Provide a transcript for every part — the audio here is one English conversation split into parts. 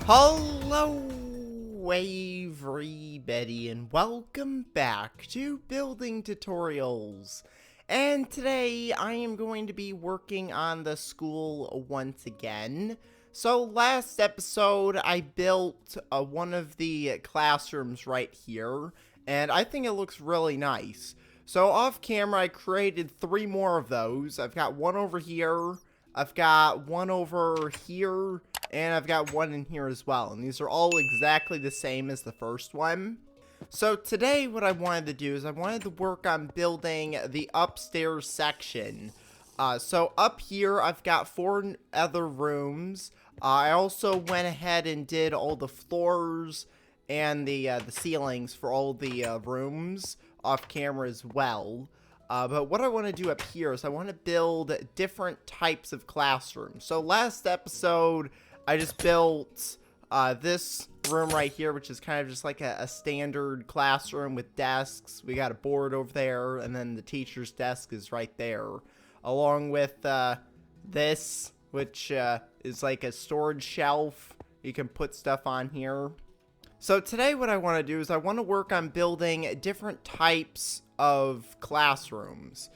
Hello, everybody, and welcome back to Building Tutorials. And today, I am going to be working on the school once again. So, last episode, I built one of the classrooms right here, and I think it looks really nice. So, off camera, I created 3 more of those. I've got one over here, I've got one over here, and I've got one in here as well. And these are all exactly the same as the first one. So today what I wanted to do is I wanted to work on building the upstairs section. So up here I've got 4 other rooms. I also went ahead and did all the floors and the ceilings for all the rooms off camera as well. But what I want to do up here is I want to build different types of classrooms. So last episode, I just built this room right here, which is kind of just like a standard classroom with desks. We got a board over there, and then the teacher's desk is right there. Along with this, which is like a storage shelf. You can put stuff on here. So today what I want to do is I want to work on building different types of classrooms.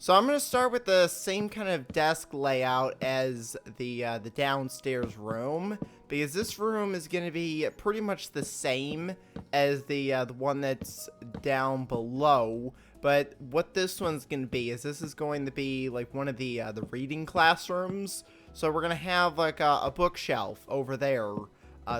So I'm going to start with the same kind of desk layout as the downstairs room, because this room is going to be pretty much the same as the one that's down below. But what this one's going to be is this is going to be like one of the reading classrooms. So we're going to have like a bookshelf over there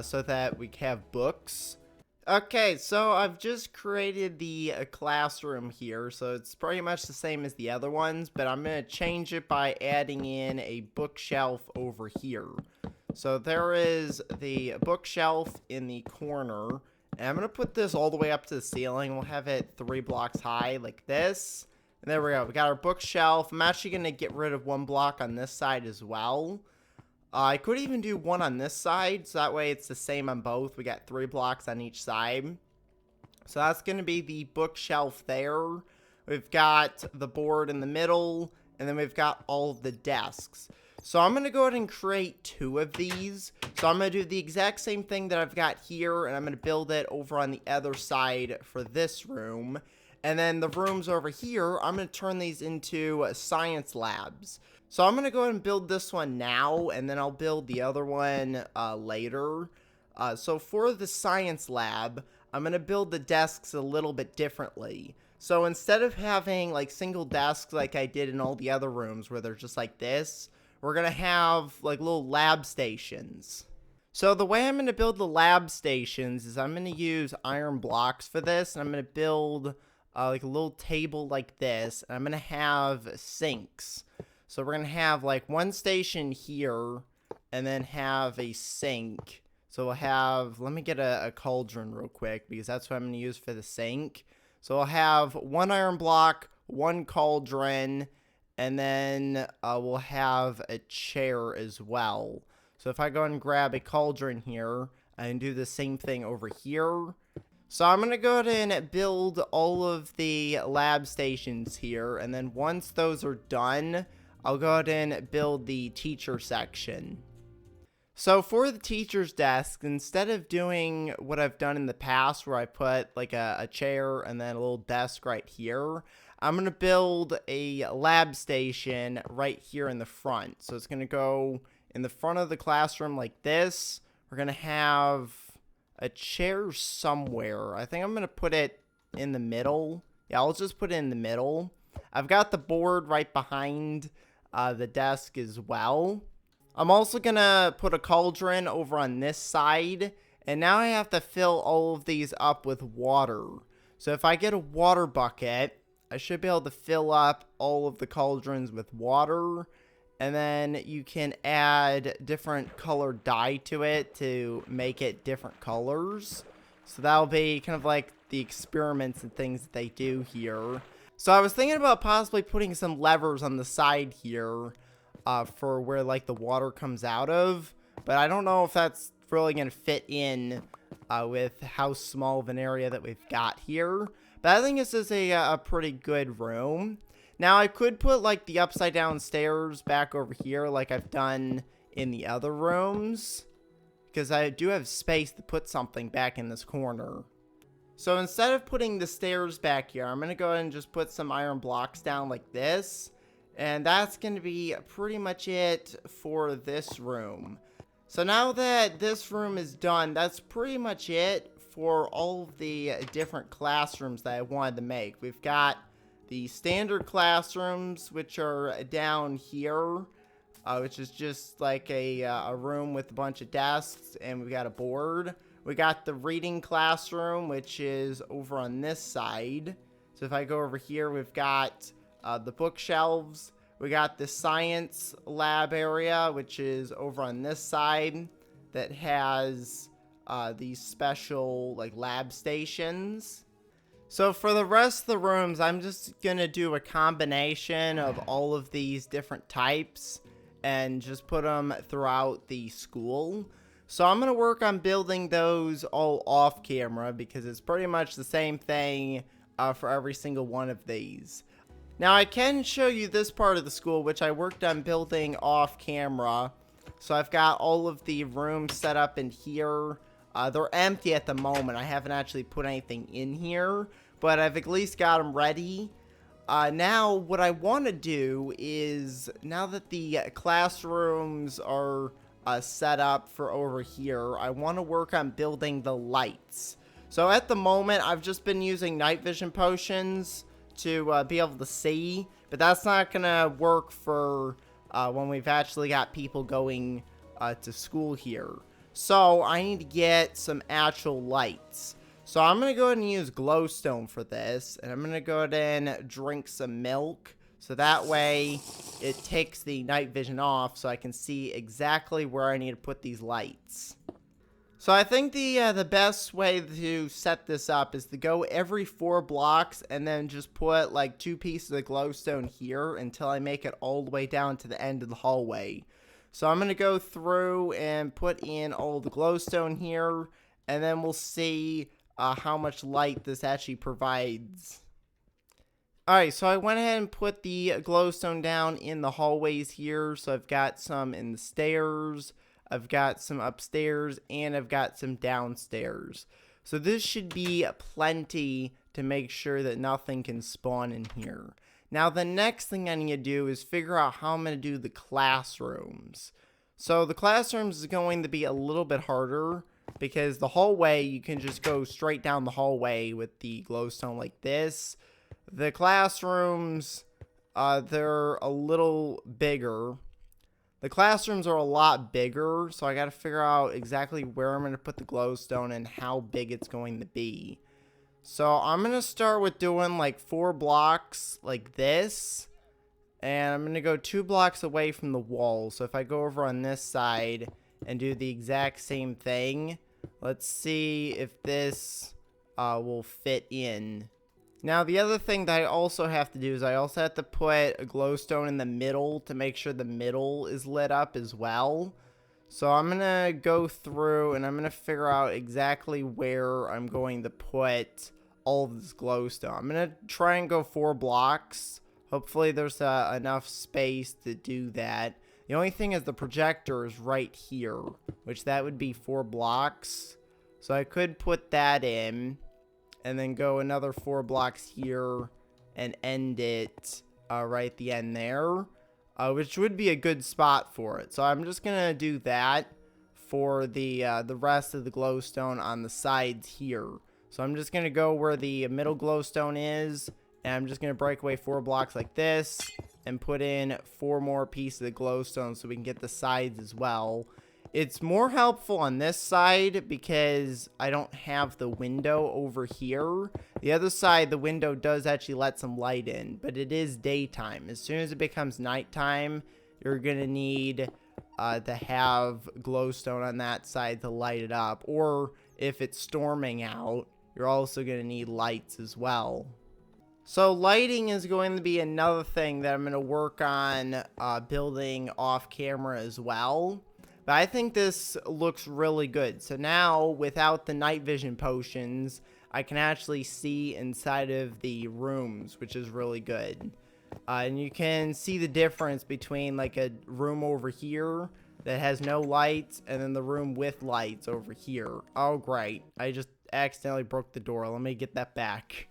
so that we have books. Okay, so I've just created the classroom here, so it's pretty much the same as the other ones, but I'm going to change it by adding in a bookshelf over here. So there is the bookshelf in the corner, and I'm going to put this all the way up to the ceiling. We'll have it 3 blocks high like this, and there we go. We got our bookshelf. I'm actually going to get rid of 1 block on this side as well. I could even do 1 on this side, so that way it's the same on both. We got 3 blocks on each side. So that's going to be the bookshelf there. We've got the board in the middle, and then we've got all of the desks. So I'm going to go ahead and create 2 of these. So I'm going to do the exact same thing that I've got here, and I'm going to build it over on the other side for this room. And then the rooms over here, I'm going to turn these into science labs. So I'm going to go ahead and build this one now, and then I'll build the other one later. So for the science lab, I'm going to build the desks a little bit differently. So instead of having like single desks like I did in all the other rooms where they're just like this, we're going to have like little lab stations. So the way I'm going to build the lab stations is I'm going to use iron blocks for this, and I'm going to build like a little table like this, and I'm going to have sinks. So we're going to have like 1 station here and then have a sink. So we'll have, let me get a cauldron real quick because that's what I'm going to use for the sink. So we'll have 1 iron block, 1 cauldron, and then we'll have a chair as well. So if I go and grab a cauldron here and do the same thing over here. So I'm going to go ahead and build all of the lab stations here. And then once those are done, I'll go ahead and build the teacher section. So for the teacher's desk, instead of doing what I've done in the past where I put like a chair and then a little desk right here, I'm going to build a lab station right here in the front. So it's going to go in the front of the classroom like this. We're going to have a chair somewhere. I think I'm going to put it in the middle. Yeah, I'll just put it in the middle. I've got the board right behind the desk as well. I'm also gonna put a cauldron over on this side, and now I have to fill all of these up with water. So if I get a water bucket, I should be able to fill up all of the cauldrons with water, and then you can add different colored dye to it to make it different colors. So that'll be kind of like the experiments and things that they do here. So I was thinking about possibly putting some levers on the side here for where like the water comes out of, but I don't know if that's really going to fit in with how small of an area that we've got here. But I think this is a pretty good room. Now I could put like the upside down stairs back over here like I've done in the other rooms, because I do have space to put something back in this corner. So instead of putting the stairs back here, I'm going to go ahead and just put some iron blocks down like this. And that's going to be pretty much it for this room. So now that this room is done, that's pretty much it for all of the different classrooms that I wanted to make. We've got the standard classrooms, which are down here, which is just like a room with a bunch of desks, and we've got a board. We got the reading classroom, which is over on this side. So if I go over here, we've got the bookshelves. We got the science lab area, which is over on this side, that has these special like lab stations. So for the rest of the rooms, I'm just gonna do a combination of all of these different types and just put them throughout the school. So I'm gonna work on building those all off camera because it's pretty much the same thing for every single one of these. Now I can show you this part of the school, which I worked on building off camera. So I've got all of the rooms set up in here. They're empty at the moment. I haven't actually put anything in here, but I've at least got them ready. Now what I want to do is, now that the classrooms are set up for over here, I want to work on building the lights. So at the moment, I've just been using night vision potions to be able to see, but that's not gonna work for when we've actually got people going to school here. So I need to get some actual lights. So I'm gonna go ahead and use glowstone for this, and I'm gonna go ahead and drink some milk, so that way it takes the night vision off so I can see exactly where I need to put these lights. So I think the best way to set this up is to go every 4 blocks and then just put like 2 pieces of glowstone here until I make it all the way down to the end of the hallway. So I'm going to go through and put in all the glowstone here, and then we'll see how much light this actually provides. Alright, so I went ahead and put the glowstone down in the hallways here. So I've got some in the stairs, I've got some upstairs, and I've got some downstairs. So this should be plenty to make sure that nothing can spawn in here. Now the next thing I need to do is figure out how I'm going to do the classrooms. So the classrooms is going to be a little bit harder because the hallway, you can just go straight down the hallway with the glowstone like this. The classrooms, they're a little bigger. The classrooms are a lot bigger, so I got to figure out exactly where I'm going to put the glowstone and how big it's going to be. So I'm going to start with doing like 4 blocks like this, and I'm going to go 2 blocks away from the wall. So if I go over on this side and do the exact same thing, let's see if this will fit in. Now, the other thing that I also have to do is I also have to put a glowstone in the middle to make sure the middle is lit up as well. So I'm going to go through and I'm going to figure out exactly where I'm going to put all of this glowstone. I'm going to try and go 4 blocks. Hopefully there's enough space to do that. The only thing is the projector is right here, which that would be 4 blocks. So I could put that in and then go another 4 blocks here and end it right at the end there, which would be a good spot for it. So I'm just gonna do that for the rest of the glowstone on the sides here. So I'm just gonna go where the middle glowstone is, and I'm just gonna break away 4 blocks like this and put in 4 more pieces of glowstone so we can get the sides as well. It's more helpful on this side because I don't have the window over here. The other side, the window does actually let some light in, but it is daytime. As soon as it becomes nighttime, you're going to need to have glowstone on that side to light it up. Or if it's storming out, you're also going to need lights as well. So lighting is going to be another thing that I'm going to work on building off camera as well. But I think this looks really good. So now, without the night vision potions, I can actually see inside of the rooms, which is really good. And you can see the difference between like a room over here that has no lights, and then the room with lights over here. Oh, great. I just accidentally broke the door. Let me get that back.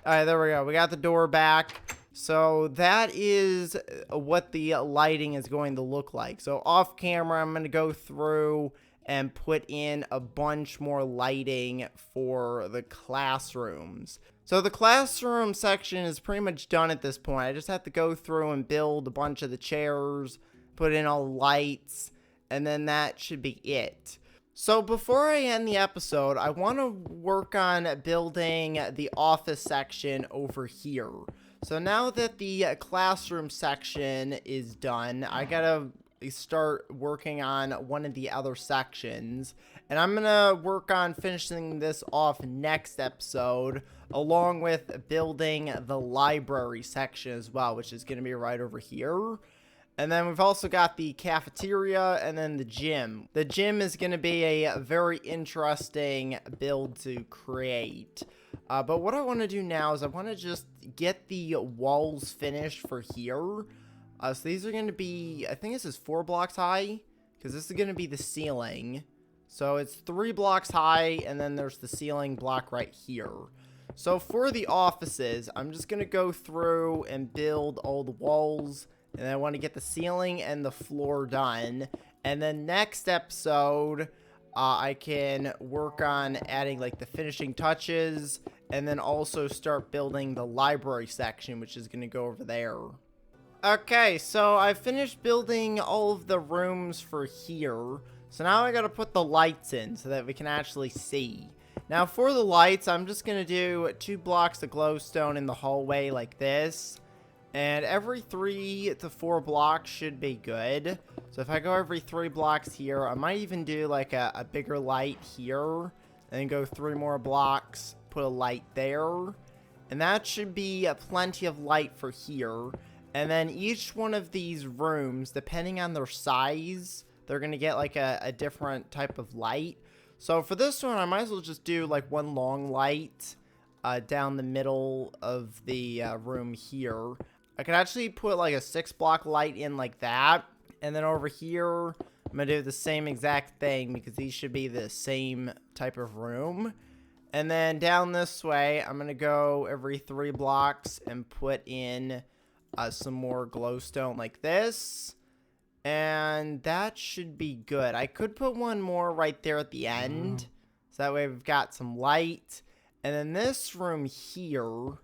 All right, there we go. We got the door back. So that is what the lighting is going to look like. So off camera, I'm going to go through and put in a bunch more lighting for the classrooms. So the classroom section is pretty much done at this point. I just have to go through and build a bunch of the chairs, put in all the lights, and then that should be it. So before I end the episode, I want to work on building the office section over here. So now that the classroom section is done, I gotta start working on one of the other sections. And I'm gonna work on finishing this off next episode, along with building the library section as well, which is gonna be right over here. And then we've also got the cafeteria and then the gym. The gym is going to be a very interesting build to create. But what I want to do now is I want to just get the walls finished for here. So these are going to be, I think this is 4 blocks high, because this is going to be the ceiling. So it's 3 blocks high, and then there's the ceiling block right here. So for the offices, I'm just going to go through and build all the walls. And I want to get the ceiling and the floor done. And then next episode, I can work on adding like the finishing touches. And then also start building the library section, which is going to go over there. Okay, so I finished building all of the rooms for here. So now I got to put the lights in so that we can actually see. Now for the lights, I'm just going to do 2 blocks of glowstone in the hallway like this. And every 3 to 4 blocks should be good. So if I go every 3 blocks here, I might even do like a bigger light here. And then go 3 more blocks, put a light there. And that should be plenty of light for here. And then each one of these rooms, depending on their size, they're going to get like a different type of light. So for this one, I might as well just do like one long light down the middle of the room here. I could actually put like a 6 block light in like that. And then over here, I'm going to do the same exact thing because these should be the same type of room. And then down this way, I'm going to go every 3 blocks and put in some more glowstone like this. And that should be good. I could put one more right there at the end. So that way we've got some light. And then this room here,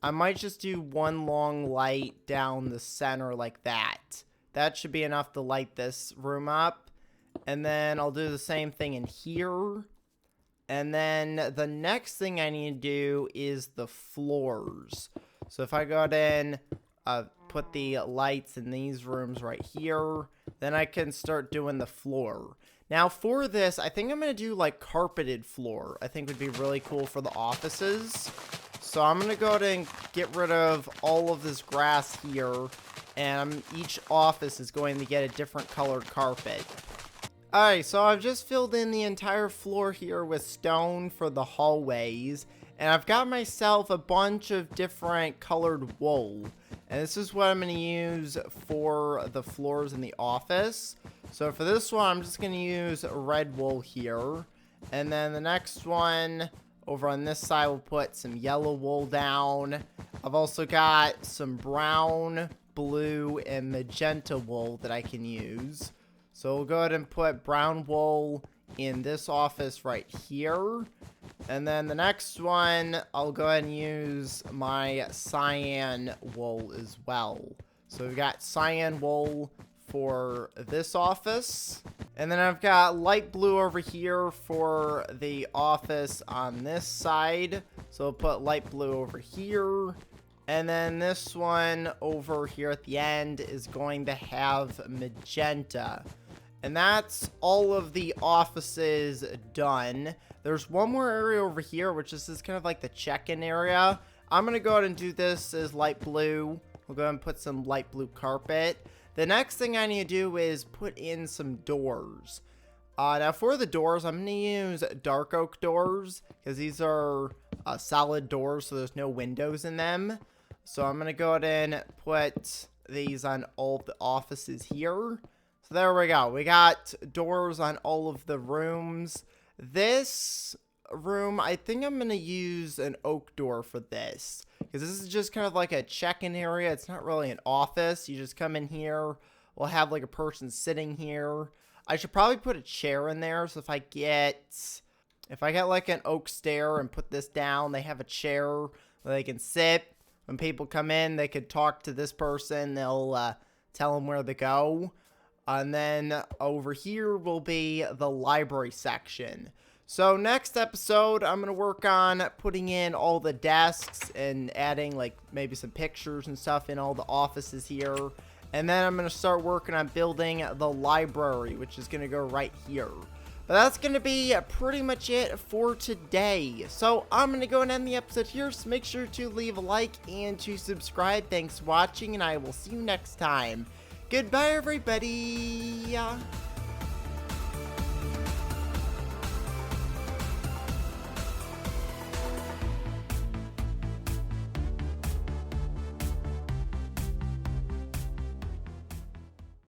I might just do one long light down the center like that. That should be enough to light this room up. And then I'll do the same thing in here. And then the next thing I need to do is the floors. So if I go ahead and put the lights in these rooms right here, then I can start doing the floor. Now for this, I think I'm going to do like carpeted floor. I think would be really cool for the offices. So I'm going to go ahead and get rid of all of this grass here. And each office is going to get a different colored carpet. Alright, so I've just filled in the entire floor here with stone for the hallways. And I've got myself a bunch of different colored wool. And this is what I'm going to use for the floors in the office. So for this one, I'm just going to use red wool here. And then the next one over on this side, we'll put some yellow wool down. I've also got some brown, blue, and magenta wool that I can use. So we'll go ahead and put brown wool in this office right here. And then the next one, I'll go ahead and use my cyan wool as well. So we've got cyan wool for this office. And then I've got light blue over here for the office on this side. So we'll put light blue over here. And then this one over here at the end is going to have magenta. And that's all of the offices done. There's one more area over here, which is kind of like the check-in area. I'm going to go ahead and do this as light blue. We'll go ahead and put some light blue carpet. The next thing I need to do is put in some doors. Now for the doors, I'm going to use dark oak doors because these are solid doors, so there's no windows in them. So I'm going to go ahead and put these on all of the offices here. So there we go. We got doors on all of the rooms. This room, I think I'm going to use an oak door for this. Because this is just kind of like a check-in area. It's not really an office. You just come in here. We'll have like a person sitting here. I should probably put a chair in there. So if I get like an oak stair and put this down, they have a chair where they can sit. When people come in, they could talk to this person. They'll tell them where to go. And then over here will be the library section. So next episode, I'm going to work on putting in all the desks and adding like maybe some pictures and stuff in all the offices here. And then I'm going to start working on building the library, which is going to go right here. But that's going to be pretty much it for today. So I'm going to go and end the episode here. So make sure to leave a like and to subscribe. Thanks for watching, and I will see you next time. Goodbye, everybody.